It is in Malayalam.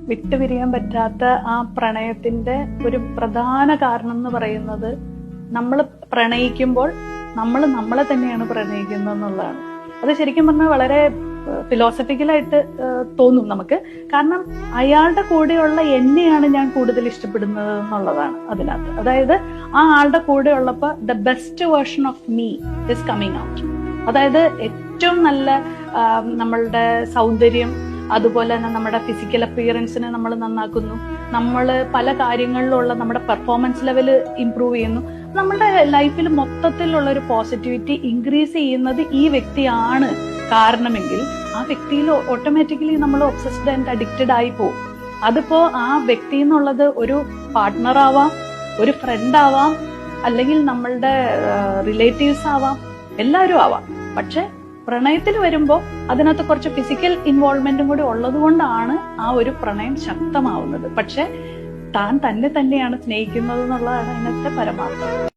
വിട്ടുപിരിയാൻ പറ്റാത്ത ആ പ്രണയത്തിന്റെ ഒരു പ്രധാന കാരണം എന്ന് പറയുന്നത് നമ്മൾ പ്രണയിക്കുമ്പോൾ നമ്മൾ നമ്മളെ തന്നെയാണ് പ്രണയിക്കുന്നത് എന്നുള്ളതാണ്. അത് ശരിക്കും പറഞ്ഞാൽ വളരെ ഫിലോസഫിക്കലായിട്ട് തോന്നും നമുക്ക്. കാരണം അയാളുടെ കൂടെയുള്ള എന്നെയാണ് ഞാൻ കൂടുതൽ ഇഷ്ടപ്പെടുന്നത് എന്നുള്ളതാണ് അതിനകത്ത്. അതായത് ആ ആളുടെ കൂടെ ഉള്ളപ്പോ the best version of me is coming out. അതായത് ഏറ്റവും നല്ല നമ്മളുടെ സൗന്ദര്യം, അതുപോലെ തന്നെ നമ്മുടെ ഫിസിക്കൽ അപ്പിയറൻസിനെ നമ്മൾ നന്നാക്കുന്നു, നമ്മൾ പല കാര്യങ്ങളിലുള്ള നമ്മുടെ പെർഫോമൻസ് ലെവൽ ഇംപ്രൂവ് ചെയ്യുന്നു, നമ്മുടെ ലൈഫിൽ മൊത്തത്തിലുള്ള ഒരു പോസിറ്റിവിറ്റി ഇൻക്രീസ് ചെയ്യുന്നത് ഈ വ്യക്തിയാണ് കാരണമെങ്കിൽ ആ വ്യക്തിയിൽ ഓട്ടോമാറ്റിക്കലി നമ്മൾ ഒബ്സസ്ഡ് ആൻഡ് അഡിക്റ്റഡ് ആയി പോകും. അതിപ്പോ ആ വ്യക്തി എന്നുള്ളത് ഒരു പാർട്ട്ണർ ആവാം, ഒരു ഫ്രണ്ട് ആവാം, അല്ലെങ്കിൽ നമ്മളുടെ റിലേറ്റീവ്സ് ആവാം, എല്ലാവരും ആവാം. പക്ഷെ പ്രണയത്തിൽ വരുമ്പോൾ അതിനകത്ത് കുറച്ച് ഫിസിക്കൽ ഇൻവോൾവ്മെന്റും കൂടി ഉള്ളത് കൊണ്ടാണ് ആ ഒരു പ്രണയം ശക്തമാവുന്നത്. പക്ഷെ താൻ തന്നെ തന്നെയാണ് സ്നേഹിക്കുന്നത് എന്നുള്ളതാണ് അതിനകത്തെ പരമാർത്ഥം.